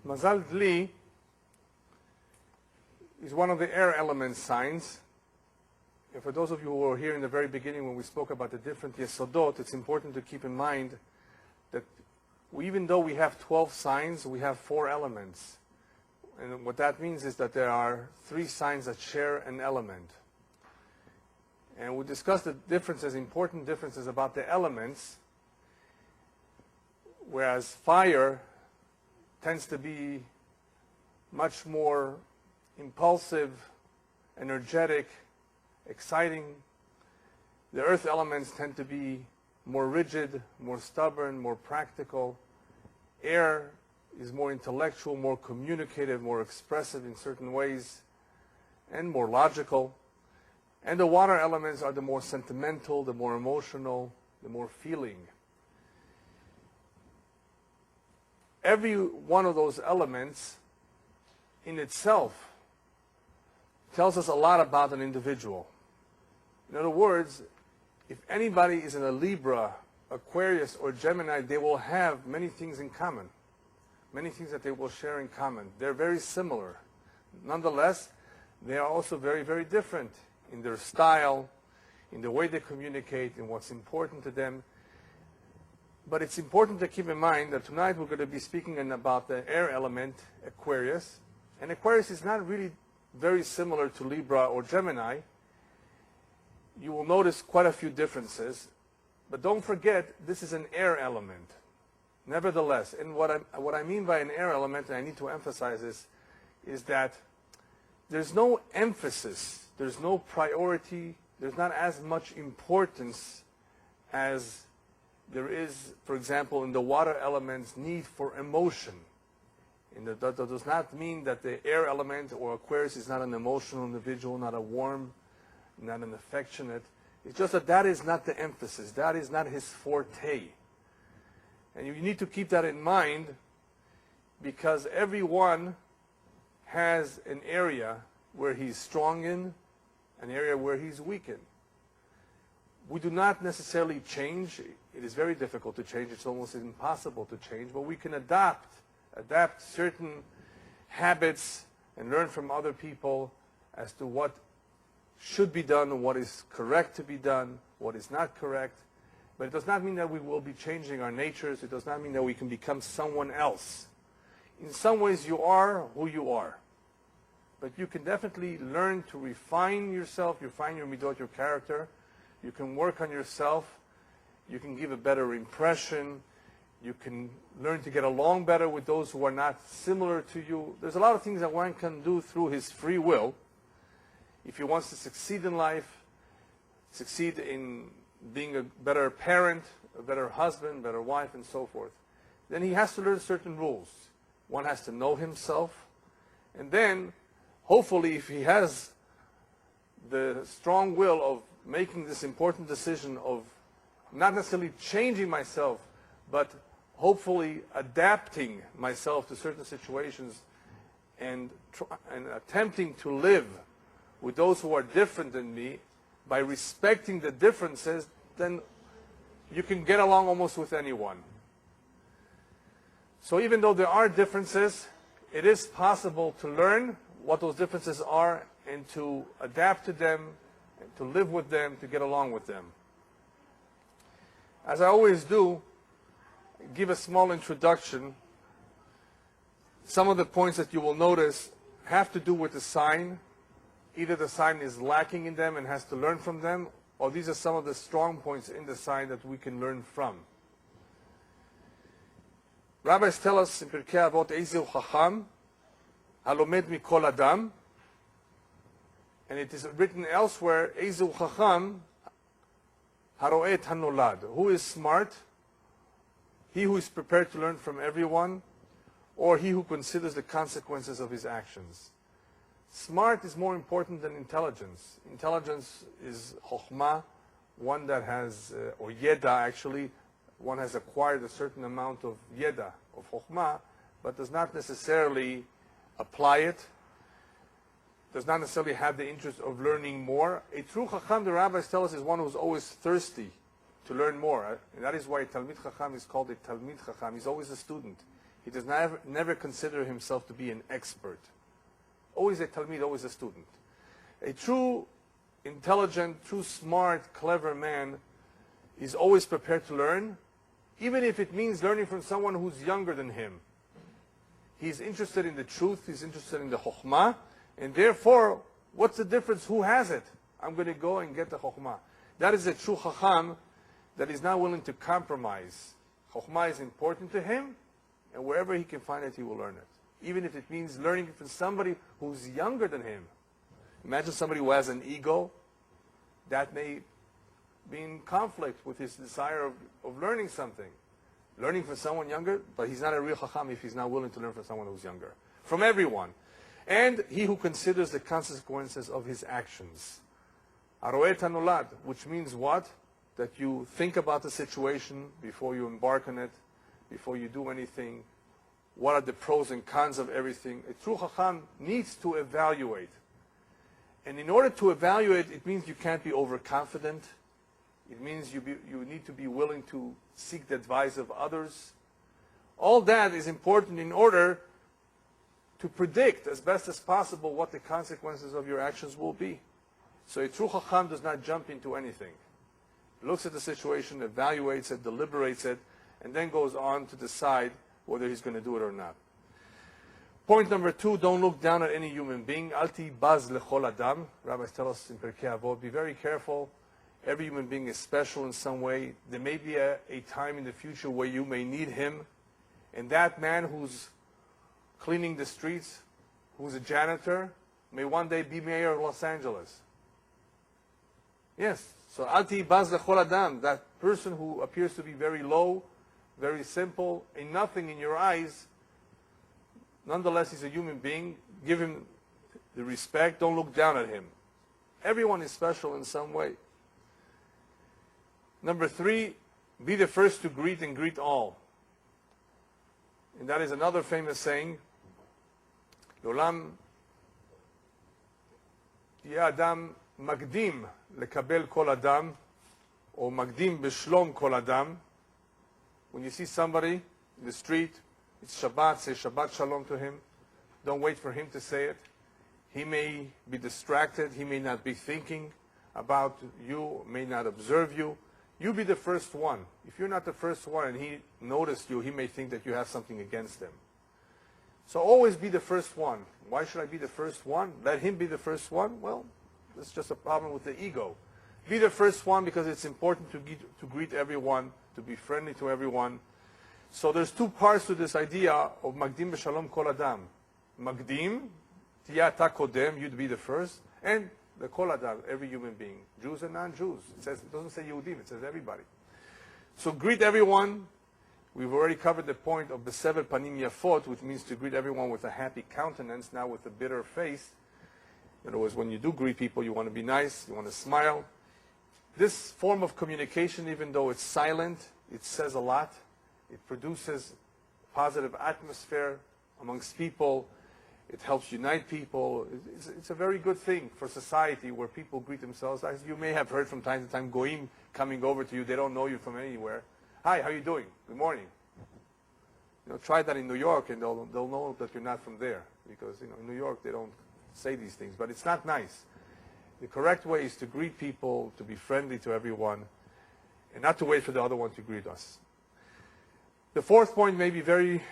Mazal Dli is one of the air element signs. And for those of you who were here in the very beginning when we spoke about the different Yesodot, it's important to keep in mind that even though we have 12 signs, we have 4 elements. And what that means is that there are 3 signs that share an element. And we discussed the differences, important differences about the elements, whereas fire tends to be much more impulsive, energetic, exciting. The earth elements tend to be more rigid, more stubborn, more practical. Air is more intellectual, more communicative, more expressive in certain ways, and more logical. And the water elements are the more sentimental, the more emotional, the more feeling. Every one of those elements in itself tells us a lot about an individual. In other words, if anybody is in a Libra, Aquarius, or Gemini, they will have many things in common, many things that they will share in common. They're very similar. Nonetheless, they are also very, very different in their style, in the way they communicate, in what's important to them. But it's important to keep in mind that tonight we're going to be speaking about the air element, Aquarius. And Aquarius is not really very similar to Libra or Gemini. You will notice quite a few differences. But don't forget, this is an air element. Nevertheless, and what I mean by an air element, and I need to emphasize this, is that there's no emphasis, there's no priority, there's not as much importance as there is, for example, in the water element's need for emotion. And that does not mean that the air element or Aquarius is not an emotional individual, not a warm, not an affectionate. It's just that that is not the emphasis. That is not his forte. And you need to keep that in mind because everyone has an area where he's strong in, an area where he's weak in. We do not necessarily change. It is very difficult to change. It's almost impossible to change. But we can adapt certain habits and learn from other people as to what should be done, what is correct to be done, what is not correct. But it does not mean that we will be changing our natures. It does not mean that we can become someone else. In some ways, you are who you are. But you can definitely learn to refine yourself, refine your midot, your character. You can work on yourself. You can give a better impression. You can learn to get along better with those who are not similar to you. There's a lot of things that one can do through his free will. If he wants to succeed in life, succeed in being a better parent, a better husband, better wife, and so forth, then he has to learn certain rules. One has to know himself. And then, hopefully, if he has the strong will of making this important decision of not necessarily changing myself, but hopefully adapting myself to certain situations and attempting to live with those who are different than me by respecting the differences, then you can get along almost with anyone. So even though there are differences, it is possible to learn what those differences are and to adapt to them, and to live with them, to get along with them. As I always do, give a small introduction. Some of the points that you will notice have to do with the sign. Either the sign is lacking in them and has to learn from them, or these are some of the strong points in the sign that we can learn from. Rabbis tell us in Pirkei Avot, Eizu Chacham, Halomed Mikol Adam, and it is written elsewhere, Eizu Chacham, Haroet Hanolad. Who is smart? He who is prepared to learn from everyone, or he who considers the consequences of his actions. Smart is more important than intelligence. Intelligence is chokhmah, one that has, or yeda actually, one has acquired a certain amount of yeda, of chokhmah, but does not necessarily apply it, does not necessarily have the interest of learning more. A true chacham, the rabbis tell us, is one who's always thirsty to learn more. And that is why Talmid Chacham is called a Talmid Chacham. He's always a student. He does never consider himself to be an expert. Always a talmid, always a student. A true intelligent, true smart, clever man is always prepared to learn, even if it means learning from someone who's younger than him. He's interested in the truth, he's interested in the chokhmah, and therefore, what's the difference? Who has it? I'm going to go and get the chokhmah. That is a true chacham that is not willing to compromise. Chokhmah is important to him, and wherever he can find it, he will learn it. Even if it means learning from somebody who's younger than him. Imagine somebody who has an ego that may be in conflict with his desire of learning something. Learning from someone younger, but he's not a real chacham if he's not willing to learn from someone who's younger. From everyone. And he who considers the consequences of his actions. Aroet hanolad, which means what? That you think about the situation before you embark on it, before you do anything. What are the pros and cons of everything? A true chacham needs to evaluate. And in order to evaluate, it means you can't be overconfident. It means you need to be willing to seek the advice of others. All that is important in order to predict as best as possible what the consequences of your actions will be. So a true chacham does not jump into anything. He looks at the situation, evaluates it, deliberates it, and then goes on to decide whether he's going to do it or not. Point number 2, don't look down at any human being. Alti baz lechol adam. Rabbis tell us in Pirkei Avot, be very careful. Every human being is special in some way. There may be a time in the future where you may need him. And that man who's cleaning the streets, who's a janitor, may one day be mayor of Los Angeles. Yes. So alti baz lechol adam. That person who appears to be very low, very simple, and nothing in your eyes, nonetheless, he's a human being. Give him the respect. Don't look down at him. Everyone is special in some way. Number 3, be the first to greet and greet all. And that is another famous saying. L'olam tiyeh adam magdim lekabel kol adam, or magdim b'shlom kol adam. When you see somebody in the street, it's Shabbat, say Shabbat Shalom to him. Don't wait for him to say it. He may be distracted. He may not be thinking about you, may not observe you. You be the first one. If you're not the first one and he noticed you, he may think that you have something against him. So always be the first one. Why should I be the first one? Let him be the first one? Well, it's just a problem with the ego. Be the first one because it's important to greet everyone, to be friendly to everyone. So there's 2 parts to this idea of Magdim b'Shalom Kol Adam. Magdim, tiyeh ata kodem, you'd be the first, and the Kol Adam, every human being, Jews and non-Jews. It doesn't say Yehudim, it says everybody. So greet everyone. We've already covered the point of Besever Panim Yafot, which means to greet everyone with a happy countenance, not with a bitter face. In other words, when you do greet people, you want to be nice, you want to smile. This form of communication, even though it's silent, it says a lot. It produces positive atmosphere amongst people. It helps unite people. It's a very good thing for society where people greet themselves. As you may have heard from time to time, goyim coming over to you. They don't know you from anywhere. Hi, how are you doing? Good morning. Try that in New York, and they'll know that you're not from there, because in New York they don't say these things. But it's not nice. The correct way is to greet people, to be friendly to everyone, and not to wait for the other one to greet us. The 4th point may be very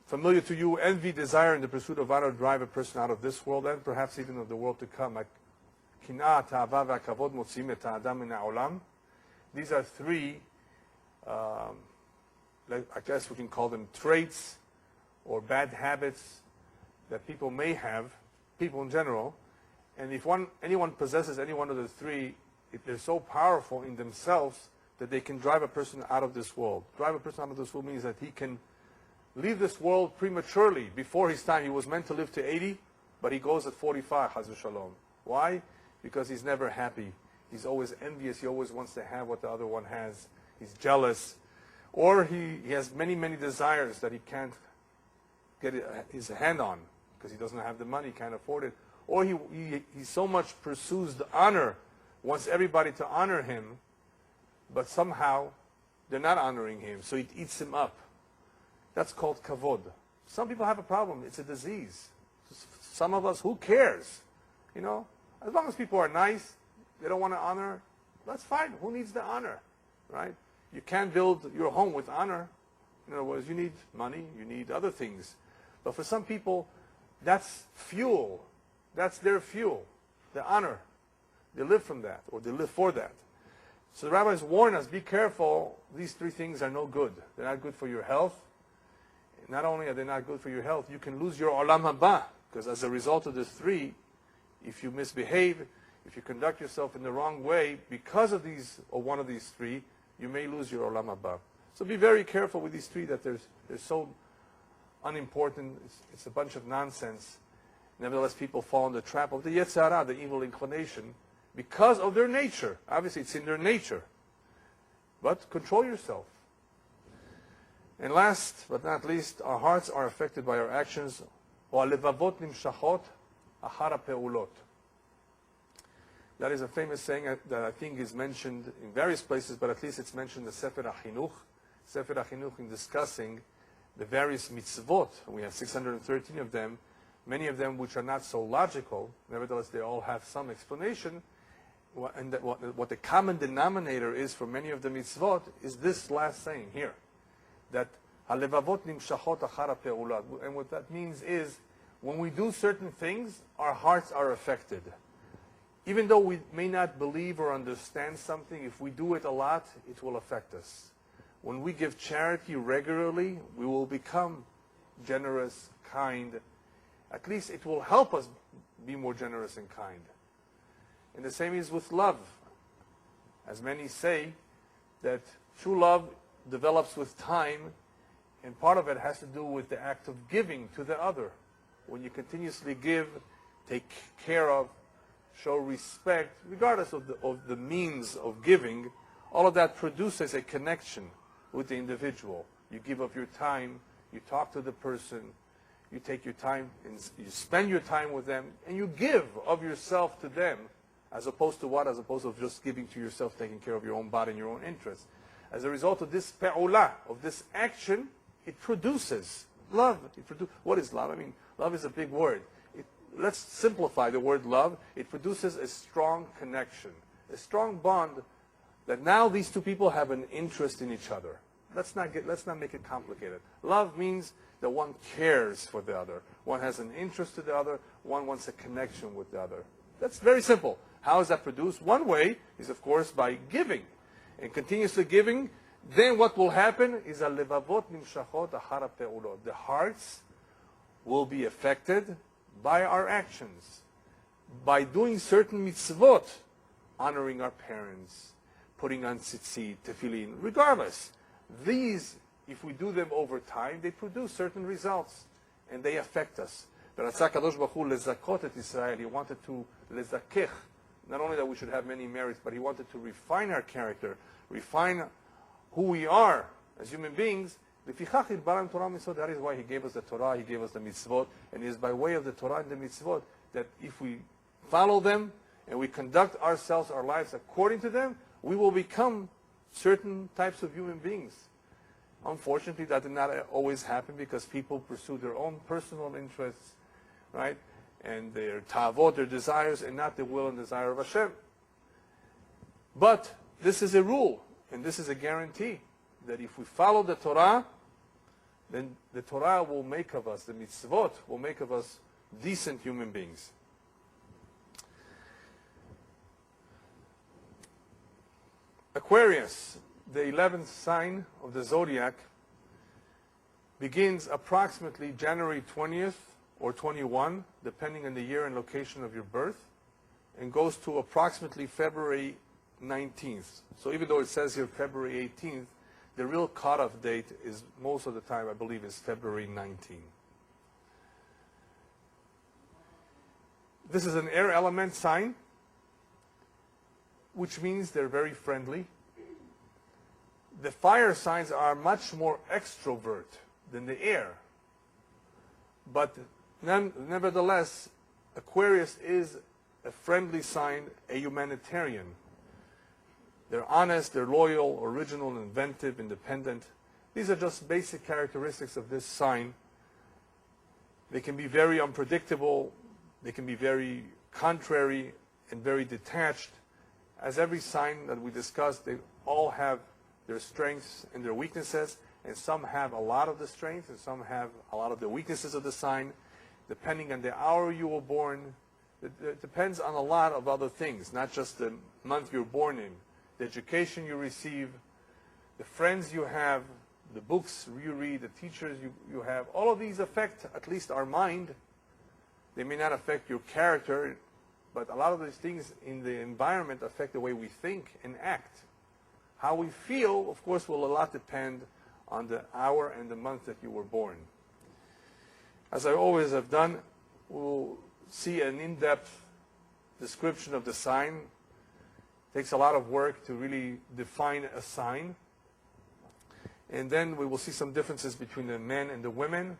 familiar to you. Envy, desire, and the pursuit of honor drive a person out of this world and perhaps even of the world to come. These are 3, I guess we can call them traits or bad habits that people may have, people in general. And if anyone possesses any one of the 3, if they're so powerful in themselves that they can drive a person out of this world. Drive a person out of this world means that he can leave this world prematurely, before his time. He was meant to live to 80, but he goes at 45, Chas v'Shalom. Why? Because he's never happy. He's always envious. He always wants to have what the other one has. He's jealous. Or he has many, many desires that he can't get his hand on because he doesn't have the money, can't afford it. Or he so much pursues the honor, wants everybody to honor him, but somehow they're not honoring him, so it eats him up. That's called kavod. Some people have a problem. It's a disease. Some of us, who cares? You know, as long as people are nice, they don't want to honor, that's fine. Who needs the honor, right? You can't build your home with honor. In other words, you need money, you need other things. But for some people, that's fuel. That's their fuel, the honor. They live from that, or they live for that. So the rabbis warn us, be careful, these three things are no good. They're not good for your health. Not only are they not good for your health, you can lose your olam haba, because as a result of these three, if you misbehave, if you conduct yourself in the wrong way, because of these, or one of these three, you may lose your olam haba. So be very careful with these three, that they're so unimportant. It's a bunch of nonsense. Nevertheless, people fall in the trap of the Yetzer Hara, the evil inclination, because of their nature. Obviously, it's in their nature. But control yourself. And last but not least, our hearts are affected by our actions. That is a famous saying that I think is mentioned in various places, but at least it's mentioned in the Sefer HaChinuch. Sefer HaChinuch, in discussing the various mitzvot. We have 613 of them, many of them which are not so logical. Nevertheless, they all have some explanation. And what the common denominator is for many of the mitzvot is this last saying here, that halevavot nimshachot achara pe'ulat. And what that means is, when we do certain things, our hearts are affected. Even though we may not believe or understand something, if we do it a lot, it will affect us. When we give charity regularly, we will become generous, kind. At least it will help us be more generous and kind. And the same is with love. As many say, that true love develops with time, and part of it has to do with the act of giving to the other. When you continuously give, take care of, show respect, regardless of the means of giving, all of that produces a connection with the individual. You give up your time, you talk to the person, you take your time, and you spend your time with them, and you give of yourself to them, as opposed to what? As opposed to just giving to yourself, taking care of your own body and your own interests. As a result of this pe'ula, of this action, it produces love. What is love? I mean, love is a big word. Let's simplify the word love. It produces a strong connection, a strong bond, that now these two people have an interest in each other. Let's not make it complicated. Love means that one cares for the other. One has an interest to the other. One wants a connection with the other. That's very simple. How is that produced? One way is, of course, by giving. And continuously giving, then what will happen is levavot nimshachot achara pe'ulot. The hearts will be affected by our actions. By doing certain mitzvot, honoring our parents, putting on tzitzit, tefillin, regardless. These, if we do them over time, they produce certain results, and they affect us. But Ratzah Kadosh Baruch Hu lezakot et Israel. He wanted to lezakech. Not only that we should have many merits, but he wanted to refine our character, refine who we are as human beings. That is why he gave us the Torah, he gave us the mitzvot, and it is by way of the Torah and the mitzvot that if we follow them and we conduct ourselves, our lives according to them, we will become certain types of human beings. Unfortunately, that did not always happen, because people pursue their own personal interests, right? And their ta'avot, their desires, and not the will and desire of Hashem. But this is a rule, and this is a guarantee, that if we follow the Torah, then the Torah will make of us, the mitzvot will make of us decent human beings. Aquarius, the 11th sign of the zodiac, begins approximately January 20th or 21, depending on the year and location of your birth, and goes to approximately February 19th. So even though it says here February 18th, the real cutoff date is, most of the time, I believe, is February 19th. This is an air element sign, which means they're very friendly. The fire signs are much more extrovert than the air. But nevertheless, Aquarius is a friendly sign, a humanitarian. They're honest, they're loyal, original, inventive, independent. These are just basic characteristics of this sign. They can be very unpredictable. They can be very contrary and very detached. As every sign that we discussed, they all have their strengths and their weaknesses, and some have a lot of the strengths and some have a lot of the weaknesses of the sign, depending on the hour you were born. It depends on a lot of other things, not just the month you're born in, the education you receive, the friends you have, the books you read, the teachers you have. All of these affect at least our mind. They may not affect your character, but a lot of these things in the environment affect the way we think and act. How we feel, of course, will a lot depend on the hour and the month that you were born. As I always have done, we'll see an in-depth description of the sign. It takes a lot of work to really define a sign. And then we will see some differences between the men and the women,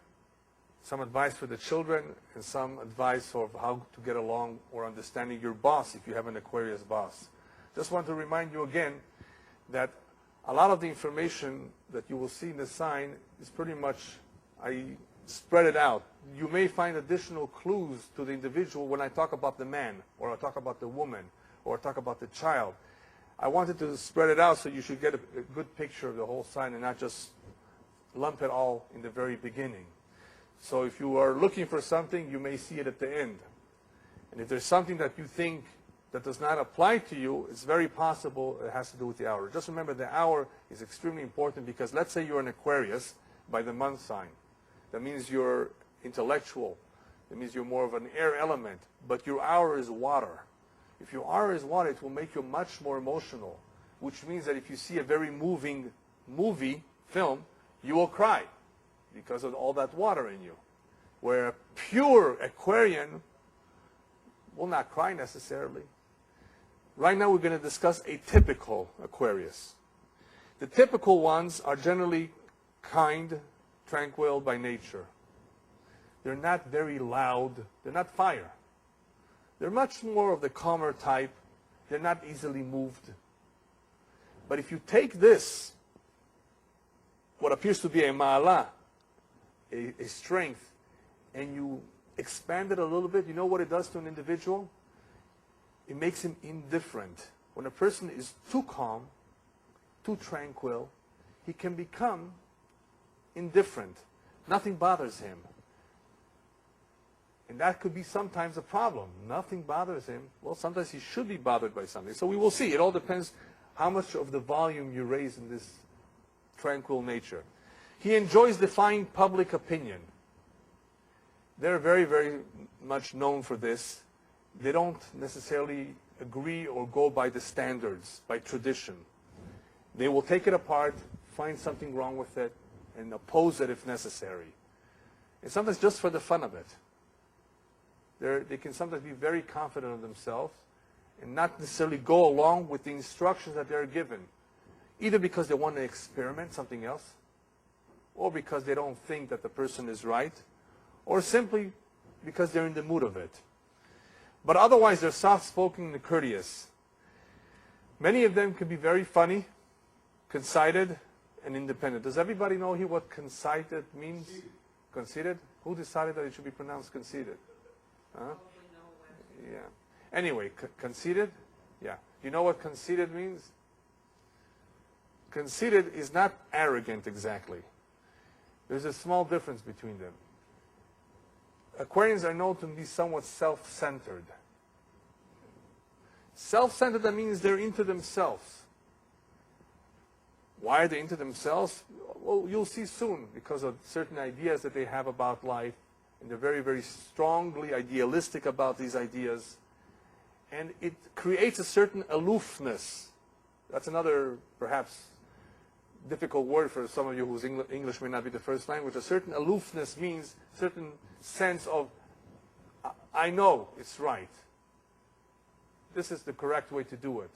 some advice for the children, and some advice of how to get along or understanding your boss if you have an Aquarius boss. Just want to remind you again that a lot of the information that you will see in the sign is pretty much, I spread it out. You may find additional clues to the individual when I talk about the man, or I talk about the woman, or I talk about the child. I wanted to spread it out so you should get a good picture of the whole sign and not just lump it all in the very beginning. So if you are looking for something, you may see it at the end. And if there's something that you think that does not apply to you, it's very possible it has to do with the hour. Just remember, the hour is extremely important, because let's say you're an Aquarius by the month sign. That means you're intellectual. That means you're more of an air element. But your hour is water. If your hour is water, it will make you much more emotional, which means that if you see a very moving film, you will cry because of all that water in you. Where a pure Aquarian will not cry necessarily. Right now we're going to discuss a typical Aquarius. The typical ones are generally kind, tranquil by nature. They're not very loud. They're not fire. They're much more of the calmer type. They're not easily moved. But if you take this, what appears to be a ma'ala, a strength, and you expand it a little bit, you know what it does to an individual? It makes him indifferent. When a person is too calm, too tranquil, he can become indifferent. Nothing bothers him. And that could be sometimes a problem. Nothing bothers him. Well, sometimes he should be bothered by something. So we will see. It all depends how much of the volume you raise in this tranquil nature. He enjoys defying public opinion. They're very, very much known for this. They don't necessarily agree or go by the standards, by tradition. They will take it apart, find something wrong with it, and oppose it if necessary. And sometimes just for the fun of it. They can sometimes be very confident of themselves and not necessarily go along with the instructions that they're given, either because they want to experiment something else, or because they don't think that the person is right, or simply because they're in the mood of it. But otherwise, they're soft-spoken and courteous. Many of them can be very funny, conceited, and independent. Does everybody know here what conceited means? Conceited? Who decided that it should be pronounced conceited? Huh? Yeah. Anyway, conceited? Yeah. You know what conceited means? Conceited is not arrogant exactly. There's a small difference between them. Aquarians are known to be somewhat self-centered. Self-centered, that means they're into themselves. Why are they into themselves? Well, you'll see soon, because of certain ideas that they have about life. And they're very, very strongly idealistic about these ideas. And it creates a certain aloofness. That's another, perhaps, difficult word for some of you whose English may not be the first language. A certain aloofness means a certain sense of, I know it's right. This is the correct way to do it.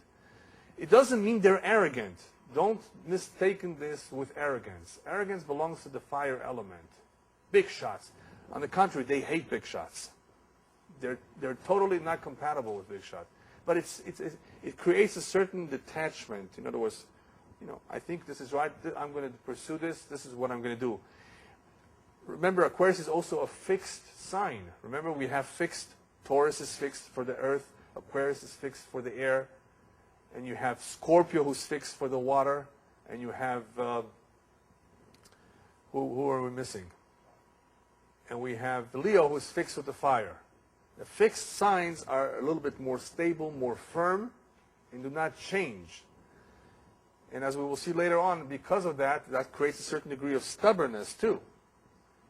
It doesn't mean they're arrogant. Don't mistake this with arrogance. Arrogance belongs to the fire element. Big shots. On the contrary, they hate big shots. They're totally not compatible with big shots. But it creates a certain detachment. In other words, I think this is right. I'm going to pursue this. This is what I'm going to do. Remember, Aquarius is also a fixed sign. Remember, we have fixed. Taurus is fixed for the earth. Aquarius is fixed for the air. And you have Scorpio, who's fixed for the water. And you have, who are we missing? And we have Leo, who's fixed with the fire. The fixed signs are a little bit more stable, more firm, and do not change. And as we will see later on, because of that, that creates a certain degree of stubbornness too.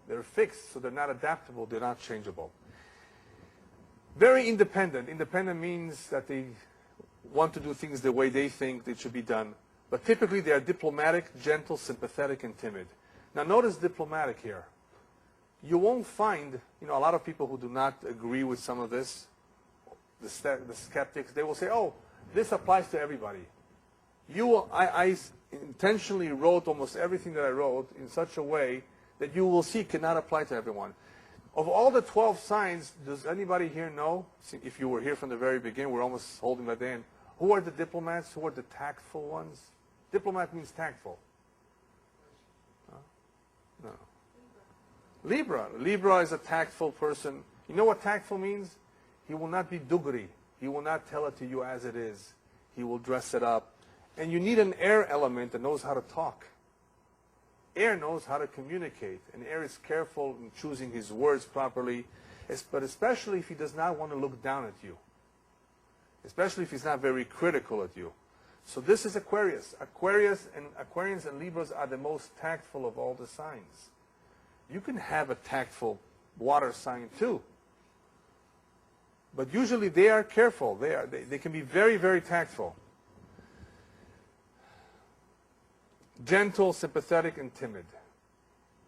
They're fixed, so they're not adaptable, they're not changeable. Very independent. Independent means that they want to do things the way they think they should be done. But typically they are diplomatic, gentle, sympathetic, and timid. Now notice diplomatic here. You won't find, a lot of people who do not agree with some of this, the skeptics, they will say, oh, this applies to everybody. I intentionally wrote almost everything that I wrote in such a way that you will see cannot apply to everyone. Of all the 12 signs, does anybody here know, if you were here from the very beginning, we're almost holding by the end, who are the diplomats, who are the tactful ones? Diplomat means tactful. No. Libra. Libra is a tactful person. You know what tactful means? He will not be dugri. He will not tell it to you as it is. He will dress it up. And you need an air element that knows how to talk. Air knows how to communicate, and air is careful in choosing his words properly, but especially if he does not want to look down at you, especially if he's not very critical at you. So this is Aquarius. Aquarians and Libras are the most tactful of all the signs. You can have a tactful water sign too, but usually they are careful. They can be very, very tactful. Gentle, sympathetic, and timid.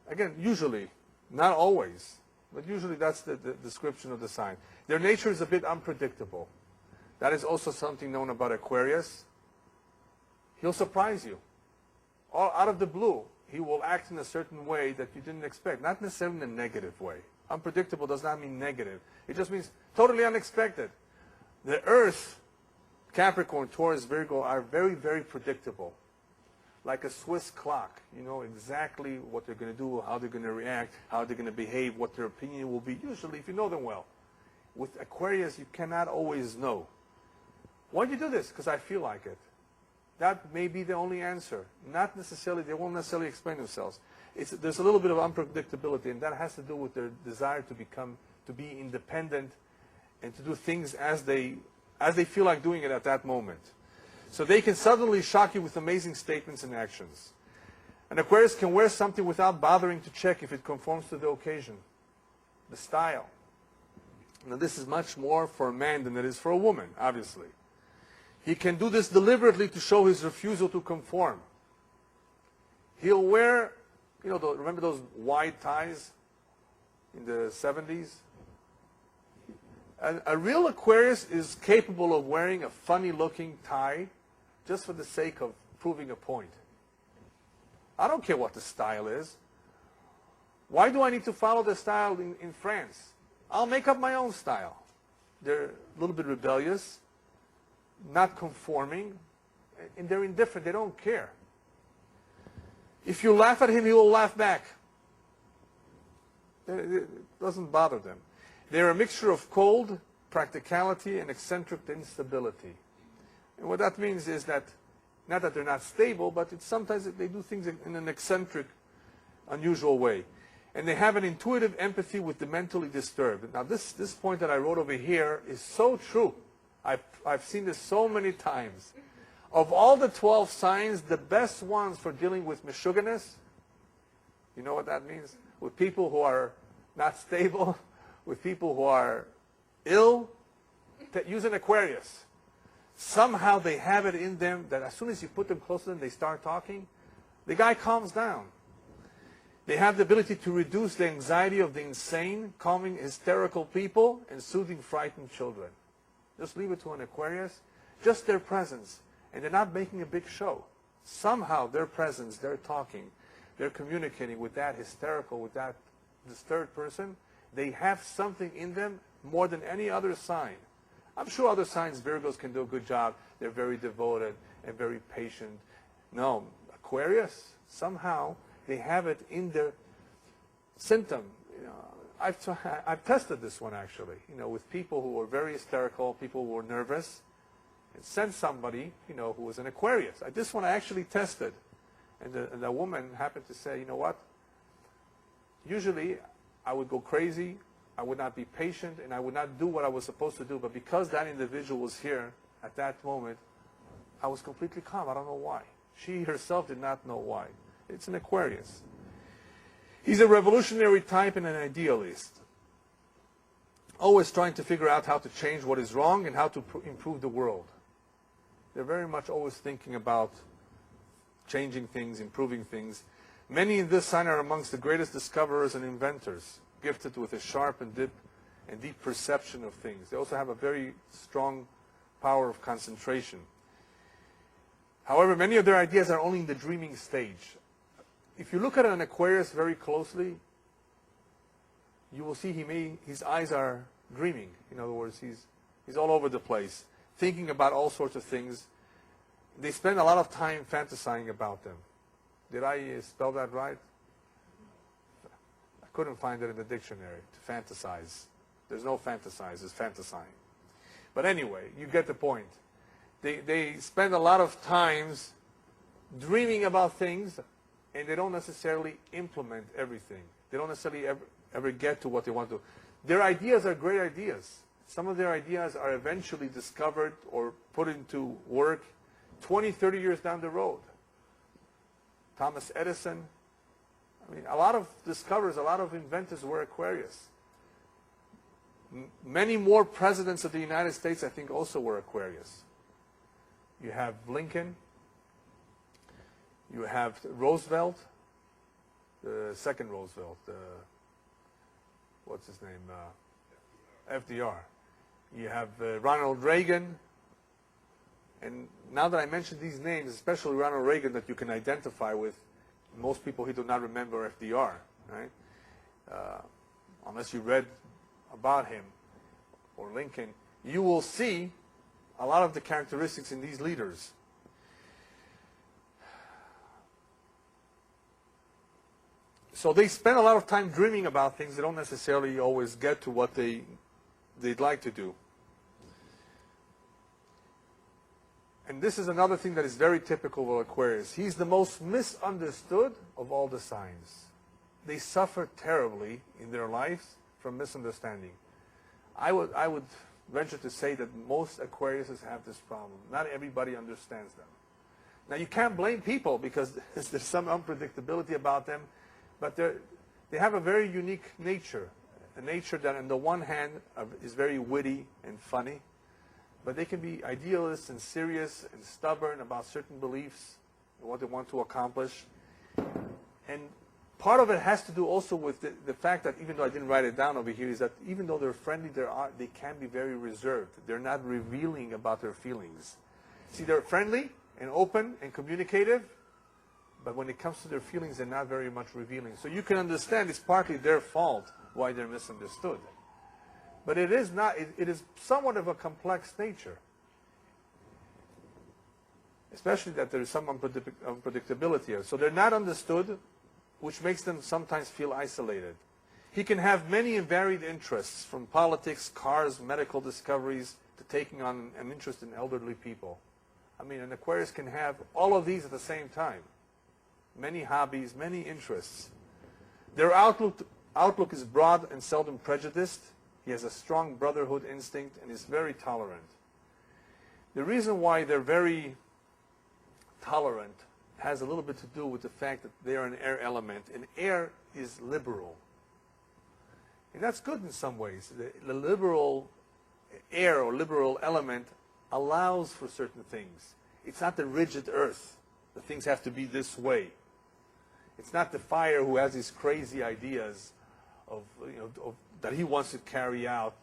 Again, usually, not always, but usually that's the description of the sign. Their nature is a bit unpredictable. That is also something known about Aquarius. He'll surprise you. All out of the blue, he will act in a certain way that you didn't expect, not necessarily in a negative way. Unpredictable does not mean negative. It just means totally unexpected. The Earth, Capricorn, Taurus, Virgo are very, very predictable. Like a Swiss clock. You know exactly what they're going to do, how they're going to react, how they're going to behave, what their opinion will be, usually if you know them well. With Aquarius, you cannot always know. Why do you do this? Because I feel like it. That may be the only answer. Not necessarily, they won't necessarily explain themselves. There's a little bit of unpredictability, and that has to do with their desire to be independent and to do things as they feel like doing it at that moment. So they can suddenly shock you with amazing statements and actions. An Aquarius can wear something without bothering to check if it conforms to the occasion, the style. Now this is much more for a man than it is for a woman, obviously. He can do this deliberately to show his refusal to conform. He'll wear, remember those wide ties in the 70s? A real Aquarius is capable of wearing a funny-looking tie just for the sake of proving a point. I don't care what the style is. Why do I need to follow the style in France? I'll make up my own style. They're a little bit rebellious, not conforming, and they're indifferent. They don't care. If you laugh at him, he will laugh back. It doesn't bother them. They're a mixture of cold, practicality, and eccentric instability. And what that means is that, not that they're not stable, but sometimes they do things in an eccentric, unusual way. And they have an intuitive empathy with the mentally disturbed. Now this point that I wrote over here is so true. I've seen this so many times. Of all the 12 signs, the best ones for dealing with mishuggahs, you know what that means? With people who are not stable, with people who are ill, use an Aquarius. Somehow they have it in them that as soon as you put them close to them, they start talking. The guy calms down. They have the ability to reduce the anxiety of the insane, calming hysterical people, and soothing frightened children. Just leave it to an Aquarius. Just their presence. And they're not making a big show. Somehow their presence, they're talking, they're communicating with that hysterical, with that disturbed person. They have something in them more than any other sign. I'm sure other signs, Virgos, can do a good job. They're very devoted and very patient. No, Aquarius, somehow they have it in their symptom. You know, I've tested this one actually, you know, with people who were very hysterical, people who were nervous, and sent somebody, you know, who was an Aquarius. This one I actually tested, and the woman happened to say, you know what, usually I would go crazy, I would not be patient, and I would not do what I was supposed to do, but because that individual was here at that moment, I was completely calm. I don't know why. She herself did not know why. It's an Aquarius. He's a revolutionary type and an idealist. Always trying to figure out how to change what is wrong and how to improve the world. They're very much always thinking about changing things, improving things. Many in this sign are amongst the greatest discoverers and inventors, gifted with a sharp and deep perception of things. They also have a very strong power of concentration. However, many of their ideas are only in the dreaming stage. If you look at an Aquarius very closely, you will see his eyes are dreaming. In other words, he's all over the place, thinking about all sorts of things. They spend a lot of time fantasizing about them. Did I spell that right? I couldn't find it in the dictionary, to fantasize. There's no fantasize, it's fantasizing. But anyway, you get the point. They spend a lot of times dreaming about things, and they don't necessarily implement everything. They don't necessarily ever get to what they want to. Their ideas are great ideas. Some of their ideas are eventually discovered or put into work 20, 30 years down the road. Thomas Edison, I mean, a lot of discoverers, a lot of inventors were Aquarius. Many more presidents of the United States, I think, also were Aquarius. You have Lincoln. You have Roosevelt, the second Roosevelt. What's his name? FDR. You have Ronald Reagan. And now that I mentioned these names, especially Ronald Reagan, that you can identify with, most people who do not remember FDR, right? Unless you read about him or Lincoln, you will see a lot of the characteristics in these leaders. So they spend a lot of time dreaming about things. They don't necessarily always get to what they'd like to do. And this is another thing that is very typical of Aquarius. He's the most misunderstood of all the signs. They suffer terribly in their lives from misunderstanding. I would venture to say that most Aquariuses have this problem. Not everybody understands them. Now, you can't blame people because there's some unpredictability about them, but they have a very unique nature, a nature that on the one hand is very witty and funny, but they can be idealists and serious and stubborn about certain beliefs and what they want to accomplish. And part of it has to do also with the fact that, even though I didn't write it down over here, is that even though they're friendly, they can be very reserved. They're not revealing about their feelings. See, they're friendly and open and communicative, but when it comes to their feelings, they're not very much revealing. So you can understand it's partly their fault why they're misunderstood. But it is not. It is somewhat of a complex nature, especially that there is some unpredictability here. So they're not understood, which makes them sometimes feel isolated. He can have many and varied interests, from politics, cars, medical discoveries, to taking on an interest in elderly people. I mean, an Aquarius can have all of these at the same time. Many hobbies, many interests. Their outlook is broad and seldom prejudiced. He has a strong brotherhood instinct and is very tolerant. The reason why they're very tolerant has a little bit to do with the fact that they are an air element, and air is liberal. And that's good in some ways. The liberal air or liberal element allows for certain things. It's not the rigid earth. The things have to be this way. It's not the fire who has these crazy ideas of that he wants to carry out,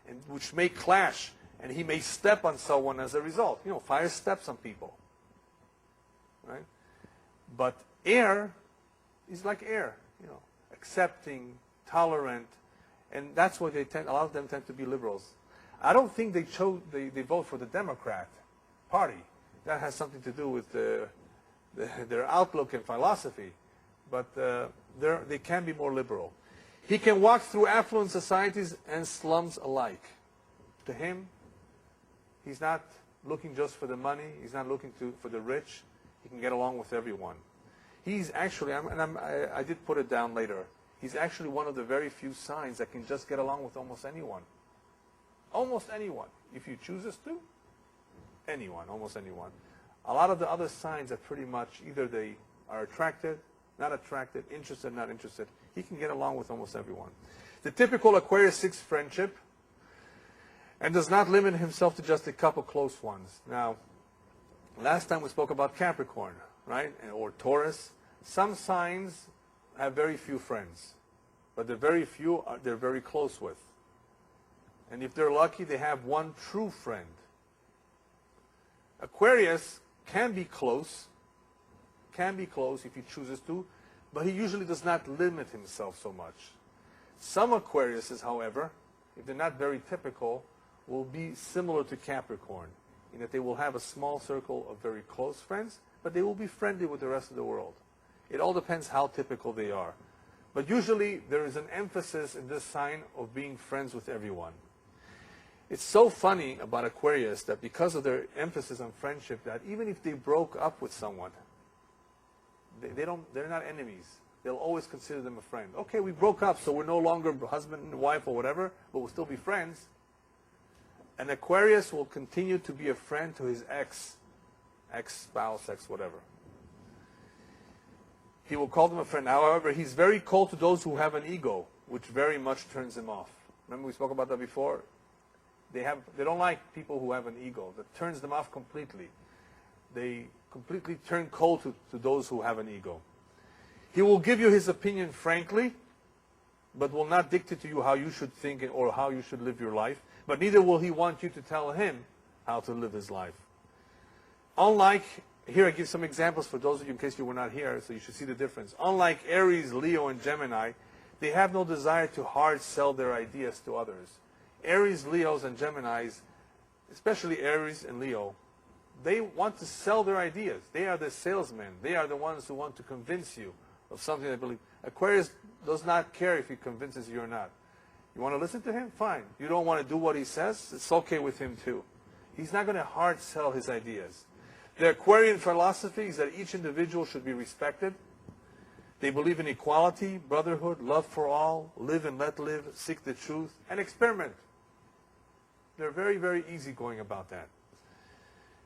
and which may clash, and he may step on someone as a result. You know, fire steps on people, right? But air is like air, you know, accepting, tolerant, and that's why they tend. A lot of them tend to be liberals. I don't think they vote for the Democrat Party. That has something to do with their outlook and philosophy, but they can be more liberal. He can walk through affluent societies and slums alike. To him, he's not looking just for the money. He's not looking for the rich. He can get along with everyone. He's actually, I did put it down later, he's actually one of the very few signs that can just get along with almost anyone. Almost anyone. If you choose to, anyone, almost anyone. A lot of the other signs are pretty much either they are attracted, not attracted, interested, not interested. He can get along with almost everyone. The typical Aquarius seeks friendship and does not limit himself to just a couple close ones. Now, last time we spoke about Capricorn, right, or Taurus. Some signs have very few friends, but the very few they're very close with. And if they're lucky, they have one true friend. Aquarius can be close if he chooses to, but he usually does not limit himself so much. Some Aquariuses, however, if they're not very typical, will be similar to Capricorn, in that they will have a small circle of very close friends, but they will be friendly with the rest of the world. It all depends how typical they are. But usually there is an emphasis in this sign of being friends with everyone. It's so funny about Aquarius that because of their emphasis on friendship, that even if they broke up with someone, they're not enemies. They'll always consider them a friend. Okay, we broke up, so we're no longer husband and wife or whatever, but we'll still be friends. An Aquarius will continue to be a friend to his ex-spouse, ex-whatever. He will call them a friend. However, he's very cold to those who have an ego, which very much turns him off. Remember we spoke about that before? They don't like people who have an ego. That turns them off completely. They completely turn cold to those who have an ego. He will give you his opinion frankly, but will not dictate to you how you should think or how you should live your life. But neither will he want you to tell him how to live his life. Unlike, here I give some examples for those of you in case you were not here, so you should see the difference. Unlike Aries, Leo, and Gemini, they have no desire to hard sell their ideas to others. Aries, Leos, and Geminis, especially Aries and Leo, they want to sell their ideas. They are the salesmen. They are the ones who want to convince you of something they believe. Aquarius does not care if he convinces you or not. You want to listen to him? Fine. You don't want to do what he says? It's okay with him too. He's not going to hard sell his ideas. The Aquarian philosophy is that each individual should be respected. They believe in equality, brotherhood, love for all, live and let live, seek the truth, and experiment. They're very, very easygoing about that.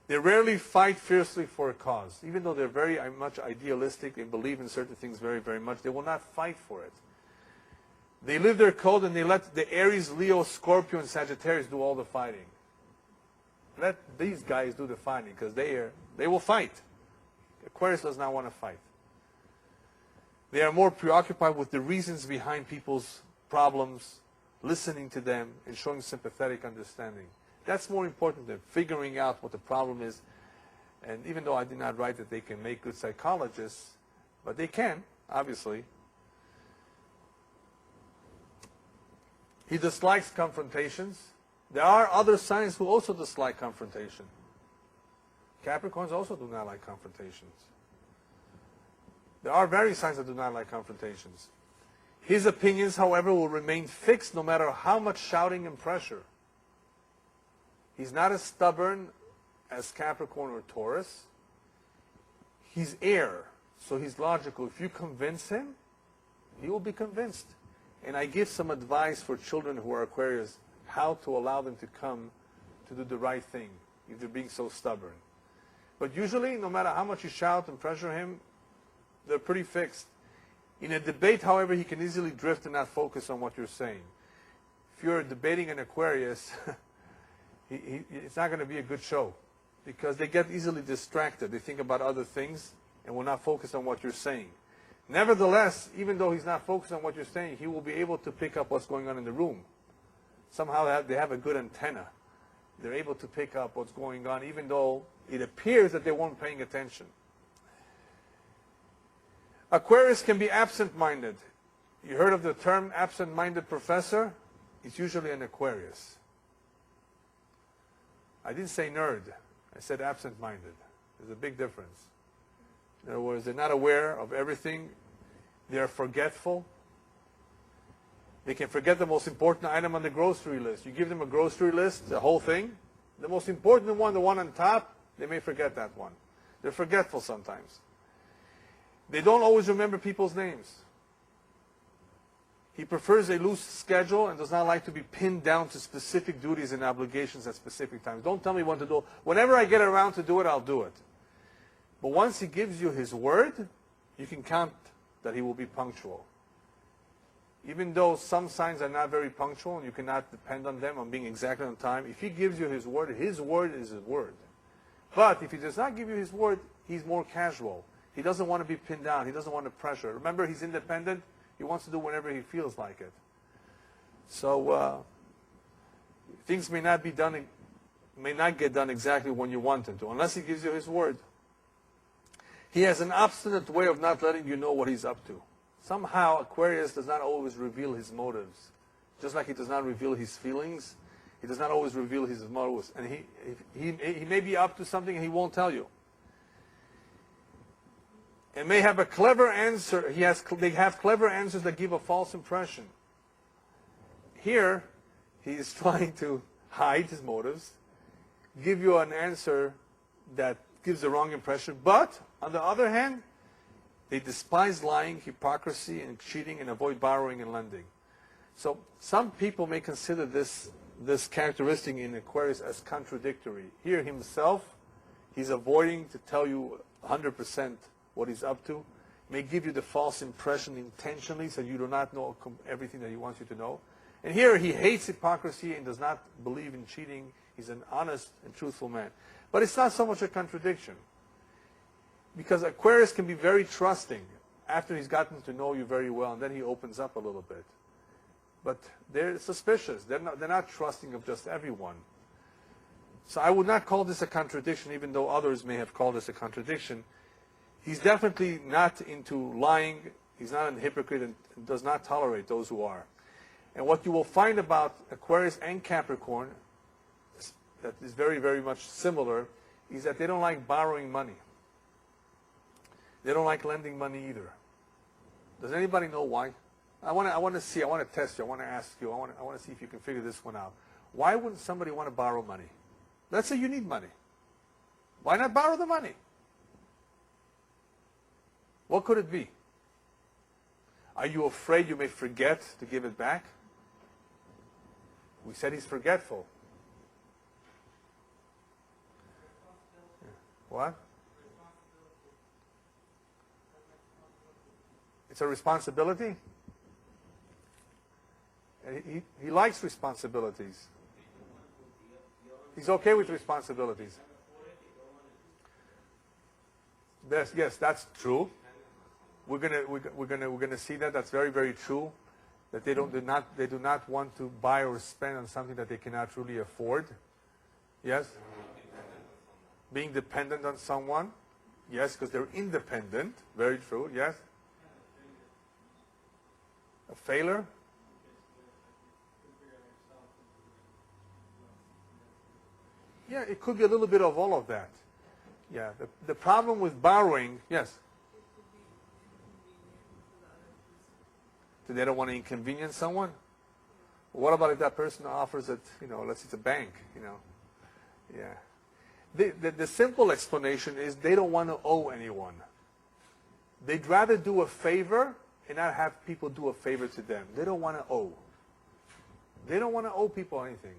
They rarely fight fiercely for a cause. Even though they're very much idealistic, they believe in certain things very, very much, they will not fight for it. They live their code and they let the Aries, Leo, Scorpio, and Sagittarius do all the fighting. Let these guys do the fighting because they will fight. Aquarius does not want to fight. They are more preoccupied with the reasons behind people's problems, listening to them, and showing sympathetic understanding. That's more important than figuring out what the problem is. And even though I did not write that they can make good psychologists, but they can, obviously. He dislikes confrontations. There are other signs who also dislike confrontation. Capricorns also do not like confrontations. There are various signs that do not like confrontations. His opinions, however, will remain fixed no matter how much shouting and pressure. He's not as stubborn as Capricorn or Taurus. He's air, so he's logical. If you convince him, he will be convinced. And I give some advice for children who are Aquarius, how to allow them to come to do the right thing if they're being so stubborn. But usually, no matter how much you shout and pressure him, they're pretty fixed. In a debate, however, he can easily drift and not focus on what you're saying. If you're debating an Aquarius, it's not going to be a good show because they get easily distracted. They think about other things and will not focus on what you're saying. Nevertheless, even though he's not focused on what you're saying, he will be able to pick up what's going on in the room. Somehow they have a good antenna. They're able to pick up what's going on, even though it appears that they weren't paying attention. Aquarius can be absent-minded. You heard of the term absent-minded professor? It's usually an Aquarius. I didn't say nerd. I said absent-minded. There's a big difference. In other words, they're not aware of everything. They're forgetful. They can forget the most important item on the grocery list. You give them a grocery list, the whole thing, the most important one, the one on top, they may forget that one. They're forgetful sometimes. They don't always remember people's names. He prefers a loose schedule and does not like to be pinned down to specific duties and obligations at specific times. Don't tell me what to do. Whenever I get around to do it, I'll do it. But once he gives you his word, you can count that he will be punctual. Even though some signs are not very punctual and you cannot depend on them on being exactly on time, if he gives you his word is his word. But if he does not give you his word, he's more casual. He doesn't want to be pinned down. He doesn't want to pressure. Remember, he's independent. He wants to do whenever he feels like it. So things may not get done exactly when you want them to, unless he gives you his word. He has an obstinate way of not letting you know what he's up to. Somehow, Aquarius does not always reveal his motives. Just like he does not reveal his feelings, he does not always reveal his motives. And he may be up to something and he won't tell you. And may have a clever answer. They have clever answers that give a false impression. Here, he is trying to hide his motives, give you an answer that gives the wrong impression. But, on the other hand, they despise lying, hypocrisy, and cheating, and avoid borrowing and lending. So, some people may consider this characteristic in Aquarius as contradictory. Here, himself, he's avoiding to tell you 100% what he's up to, may give you the false impression intentionally so you do not know everything that he wants you to know. And here he hates hypocrisy and does not believe in cheating. He's an honest and truthful man. But it's not so much a contradiction, because Aquarius can be very trusting after he's gotten to know you very well, and then he opens up a little bit. But they're suspicious. They're not trusting of just everyone. So I would not call this a contradiction, even though others may have called this a contradiction. He's definitely not into lying. He's not a hypocrite and does not tolerate those who are. And what you will find about Aquarius and Capricorn that is very, very much similar is that they don't like borrowing money. They don't like lending money either. Does anybody know why? I want to see. I want to test you. I want to ask you. I want to see if you can figure this one out. Why wouldn't somebody want to borrow money? Let's say you need money. Why not borrow the money? What could it be? Are you afraid you may forget to give it back? We said he's forgetful. What? It's a responsibility? He likes responsibilities. He's okay with responsibilities. Yes, that's true. We're gonna see that. That's very, very true. That they do not want to buy or spend on something that they cannot truly afford. Yes. Being dependent on someone. Yes, because they're independent. Very true. Yes. A failure. Yeah, it could be a little bit of all of that. Yeah. The problem with borrowing. Yes. They don't want to inconvenience someone. What about if that person offers it, let's say it's a bank, Yeah. The simple explanation is they don't want to owe anyone. They'd rather do a favor and not have people do a favor to them. They don't want to owe. They don't want to owe people anything.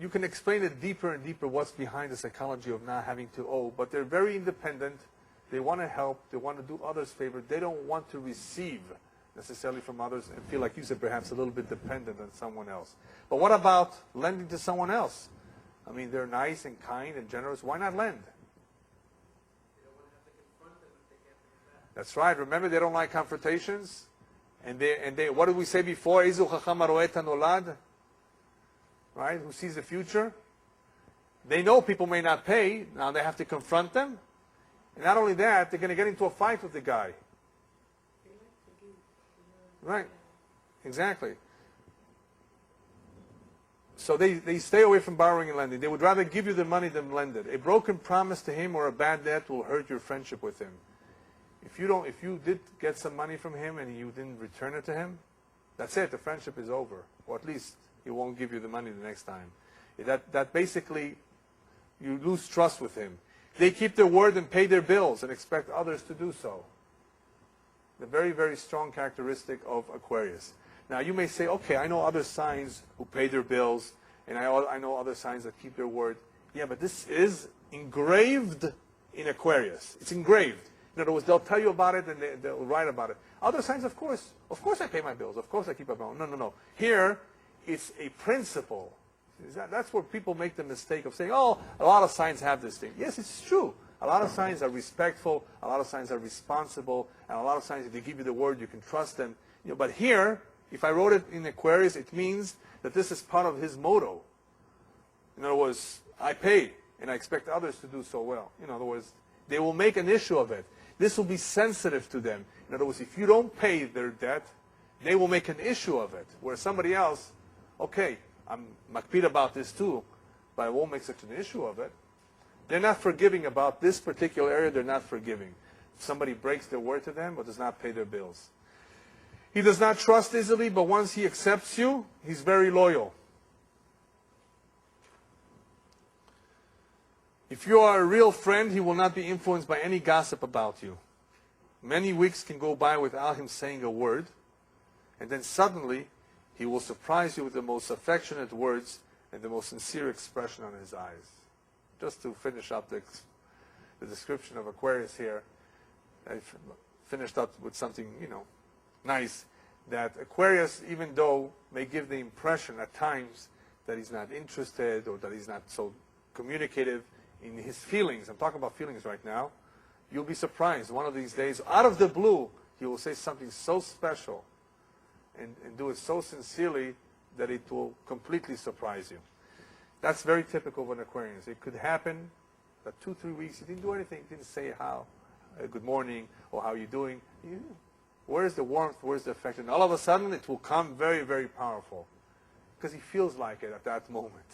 You can explain it deeper and deeper what's behind the psychology of not having to owe, but they're very independent. They want to help. They want to do others favor. They don't want to receive necessarily from others and feel like you said perhaps a little bit dependent on someone else. But what about lending to someone else? They're nice and kind and generous. Why not lend? They don't want to have to confront them if they can't pay it back. That's right. Remember, they don't like confrontations. And they what did we say before? Izu chacham haroeh et hanolad. Right? Who sees the future? They know people may not pay. Now they have to confront them. And not only that, they're going to get into a fight with the guy. Right. Exactly. So they stay away from borrowing and lending. They would rather give you the money than lend it. A broken promise to him or a bad debt will hurt your friendship with him. If you did get some money from him and you didn't return it to him, that's it. The friendship is over. Or at least he won't give you the money the next time. That basically, you lose trust with him. They keep their word and pay their bills and expect others to do so. The very, very strong characteristic of Aquarius. Now, you may say, okay, I know other signs who pay their bills, and I know other signs that keep their word. Yeah, but this is engraved in Aquarius. It's engraved. In other words, they'll tell you about it and they'll write about it. Other signs, of course I pay my bills. Of course I keep my bills. No. Here, it's a principle. That's where people make the mistake of saying, oh, a lot of signs have this thing. Yes, it's true. A lot of signs are respectful. A lot of signs are responsible. And a lot of signs, if they give you the word, you can trust them. But here, if I wrote it in Aquarius, it means that this is part of his motto. In other words, I pay, and I expect others to do so well. In other words, they will make an issue of it. This will be sensitive to them. In other words, if you don't pay their debt, they will make an issue of it. Where somebody else, okay, I'm makpid about this too, but I won't make such an issue of it. They're not forgiving about this particular area. They're not forgiving. If somebody breaks their word to them or does not pay their bills. He does not trust easily, but once he accepts you, he's very loyal. If you are a real friend, he will not be influenced by any gossip about you. Many weeks can go by without him saying a word, and then suddenly he will surprise you with the most affectionate words and the most sincere expression on his eyes. Just to finish up the description of Aquarius here, I finished up with something, nice, that Aquarius, even though may give the impression at times that he's not interested or that he's not so communicative in his feelings, I'm talking about feelings right now, you'll be surprised. One of these days, out of the blue, he will say something so special and do it so sincerely that it will completely surprise you. That's very typical of an Aquarian. It could happen that 2-3 weeks, he didn't do anything, didn't say how, good morning, or how are you doing. Where's the warmth, where's the affection? All of a sudden, it will come very, very powerful because he feels like it at that moment.